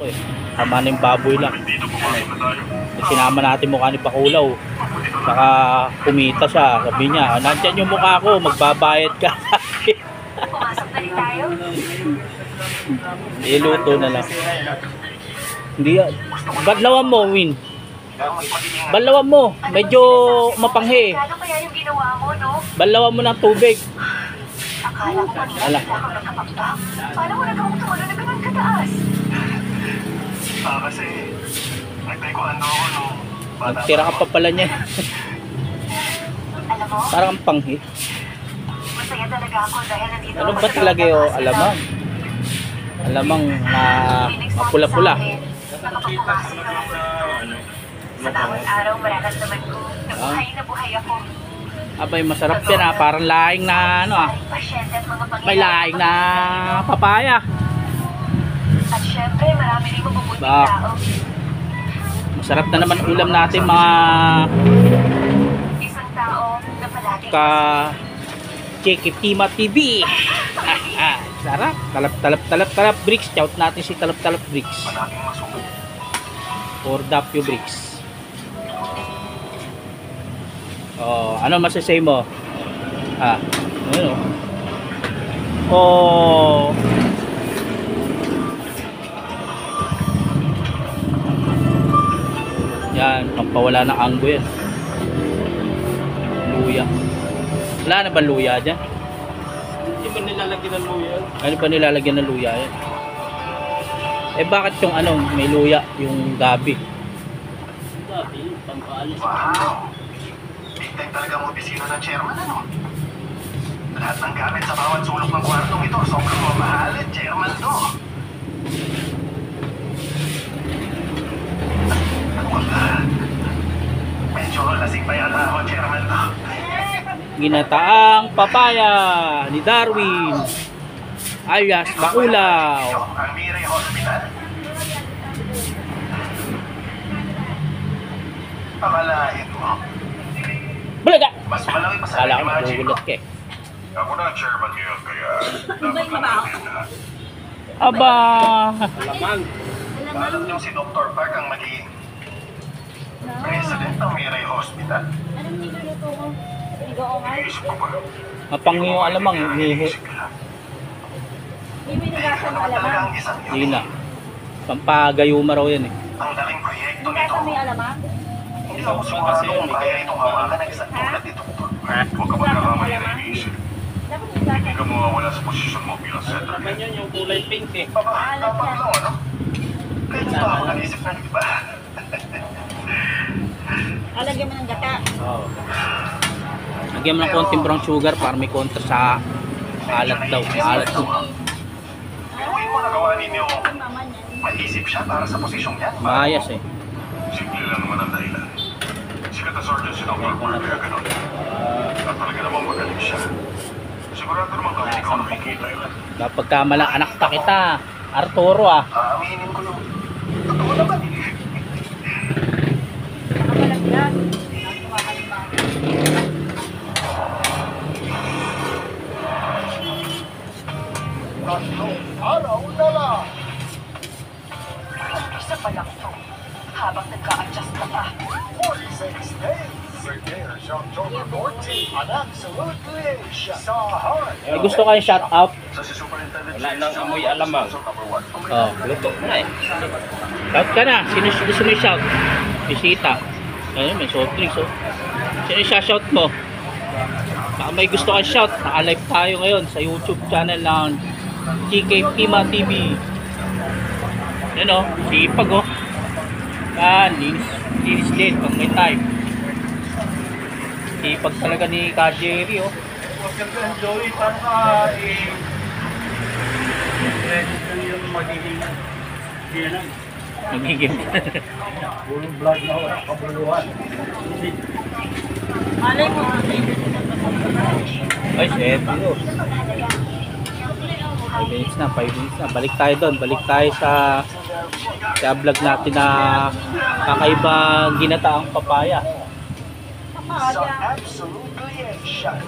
Tama na yung baboy lang. Sinama natin mukha ni Pakulaw. Saka kumita siya. Sabi niya, nandyan yung mukha ko, magbabayad ka. Iluto na lang. Hindi yan. Badlawan mo, Win. Badlawan mo. Medyo mapanghi. Badlawan mo ng tubig. Ala. Paano mo nagawang tumalo na ganun kataas? Kasi nagtaikuan ako nung bata. Nagtira ka pa pala niya. Alam mo, Parang ang panghi. masaya talaga ako dahil nandito Ano ako ba sa talaga loob yung ng alamang? Alamang na mapula-pula. Nakapagpumasi ng ako. Sa bawat araw mararamdaman ko na buhay ako. Abay, masarap yan ha. Parang laing na ano ah. Pasyente at mga May laing na papaya. At syempre, marami rin mabubuting Ba. tao. Masarap na naman ulam natin mga Isang tao na palagi ka Chikipima TV. Sarap. Talap bricks. Shout natin si talap bricks. Malaking masugat. Or Dapyo bricks. Oh, ano masasay mo? Ano? Oh. Yan, pampawala ng anggo yan. Luya. Wala na ba luya dyan? Hindi ba nilalagyan ng luya? Ano ba nilalagyan ng luya yan? Eh bakit yung ano, may luya, yung gabi? Gabi, pampaalis. Wow! Big time talaga ang opisina ng chairman, ano? Lahat ng gamit sa bawat sulok ng kwartong ito, sobrang mamahalin, chairman to. Ano ka ba? Medyo lasing pa yata ako, chairman to. Ginataang papaya ni Darwin alias Bakulaw. Ang Miray Hospital. Pamalahin mo. Bulaga! Mas malaki pa sa Kala ko imagine ko. magugulat ka eh. Ako na ang chairman ngayon, kaya dapat lang natin lahat. Aba! Alamang. Alam niyo si Dr. Park ang magiging president ng Miray Hospital. Anong niluluto ko? Nag-oongal? Iisip ko ba? Mapanghi yung alamang, hihi. Hindi mo nilasan mo Ano ba talaga alamang? ang isang Hindi na. Pampagayuma raw yan eh. Ang daling proyekto Hindi nito. ka may alamang? Hindi ako sigurado kung kaya itong hawakan ng isang tulad nito. Huwag ka magkakamali na iniisip. Dapat Hindi nilasan. ka mawawala sa posisyon mo bilang Naman settlement. yan yung kulay pink eh. Tapang lang, ano? Kaya ba ako naisip ng iba? Alagyan mo ng gata. Oo. Lagyan mo ng konting brown sugar para may kontra sa alat daw. Alat to. Pinuhin mo nagawa ninyo. Ang mama niyan. Maisip siya para sa posisyong yan. Maayas eh. Simple lang naman ang dahilan. Sikat na sergeant si Dr. Park kaya ganun. At talaga namang magaling siya. Sigurado naman kahit ikaw nakikita yun. Kapag kamalang anak pa kita, Arturo ah. Aaminin ko yung totoo naman. Nakabalaglag. Nakakalimbang. Tatlong araw na lang. Isa pa lang to. Habang nagka-adjust ka pa. 46 days. Regains October 14. An absolute creation. Sa heart. May gusto kayong shout out? Sa si Superintendent Wala nang amoy alamang. number 1. Oh, Luto na eh. shout ka na. Sino gusto mo shout? Bisita. Ayun, may soft drinks oh. Sino shout mo? Baka may gusto kang shout. Naka-live tayo ngayon sa YouTube channel ng Chikipima TV. Yan oh, sipag oh. Yan, linis din pag may time. Sipag talaga ni Ka Jerry oh. Joey, paano ka yung magiging yan Magiging. Pulong vlog na wala kabuluhan. Malay mo. Ay, 7 oh. 5 minutes na, 5 minutes na. Balik tayo doon. Balik tayo sa vlog natin na kakaibang ginataang papaya. Sa absolute creation.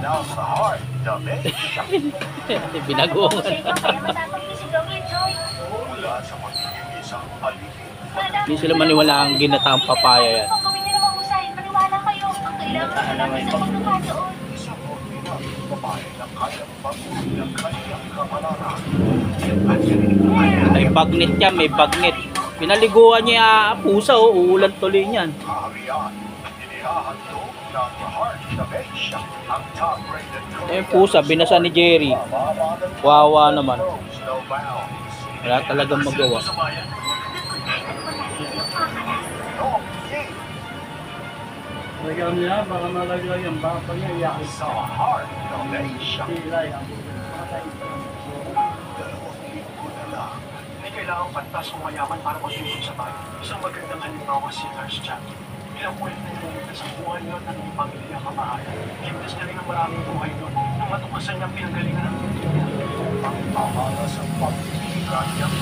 Now sa heart, the nation. Binagongan. Kaya matapos si Dr. Joy. Mula sa pagiging isang alipin. Hindi sila maniwalaan ginataang papaya yan. Kung gawin niyo namang usahin, maniwala kayo. Ang kailangan namin sa pagtuka doon. Isang ordinary babae na kayang pag-uli ang kanyang kapalaran. May bagnet yan, may bagnet. Pinaliguan niya pusa, oh, uulan tuloy niyan. Kaharian, inihahandog ng Heart Dementia, ang top-rated Eh, pusa, binasa ni Jerry. Wawa naman. Wala talagang magawa. Lagyan niya, baka nalagay yung baka niya, iyakin Sa Heart Dementia, sila yan. may kailangang pantas o mayaman para masunod sa bayan. Isang magandang halimbawa si Nurse Jack. Ilang buwan na niligtas ang buhay niyo at ang pamilya kamahalan. Ligtas niya rin ang maraming buhay doon nang matukasan niyang pinagalingan ng tutunan. Ang pahala sa pagpilihan niyang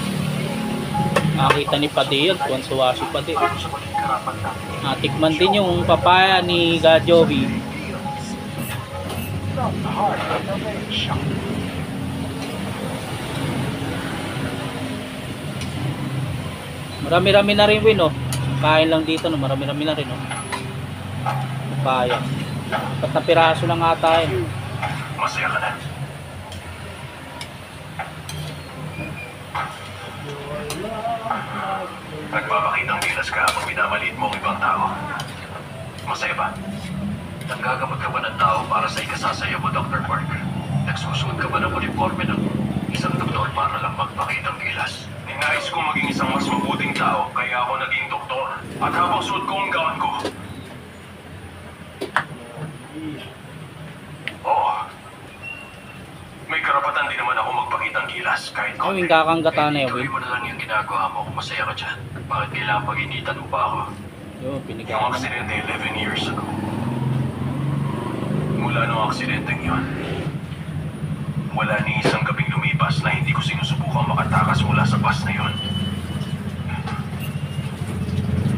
Nakita ni Pati yun, tuwan-suwa si Pati. para sa maging karapat natin. Natikman din yung papaya ni Gajovi. From the Heart Dementia. Marami-rami na rin, Win, oh. Kain lang dito, no? Marami-rami na rin, oh. Papaya. Ba't na piraso lang ata yun? Masaya ka na. Nagpapakitang gilas ka habang minamaliit mo ang ibang tao. Masaya ba? Nanggagamot ka ba ng tao para sa ikasasaya mo, Dr. Park? Nagsusuot ka ba ng uniforme ng isang doktor para lang magpakitang gilas? Ninais kong maging isang mas mabuting tao, kaya ako naging doktor. At habang suot ko ang gown ko, oo, may karapatan din naman ako magpakitang gilas kahit Ay, Win, kakanggata na yun, Ituloy Win. mo na lang yung ginagawa mo kung masaya ka dyan. Bakit kailangan pag-initan mo pa ako? Yun, Yung pinigaan na. aksidente 11 years ago. Mula nung aksidenteng yun, wala ni isang gabing lumipas na hindi ko sinusubukang makatakas mula sa bus na yun.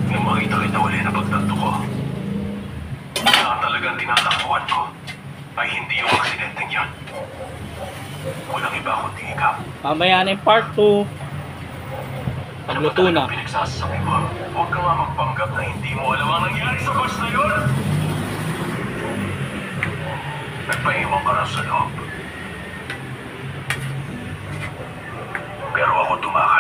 Nung makita kita uli na pagtanto ko, na talagang tinatakbuhan ko ay hindi yung aksidenteng yun. Walang iba kundi ikaw. Mamaya na yung part 2. Pagluto na. Pinagsasabi mo, huwag ka nga magpanggap na hindi mo alam ang nangyari sa bus na yun. Nagpahiwang ka raw sa loob. Pero ako tumakbo.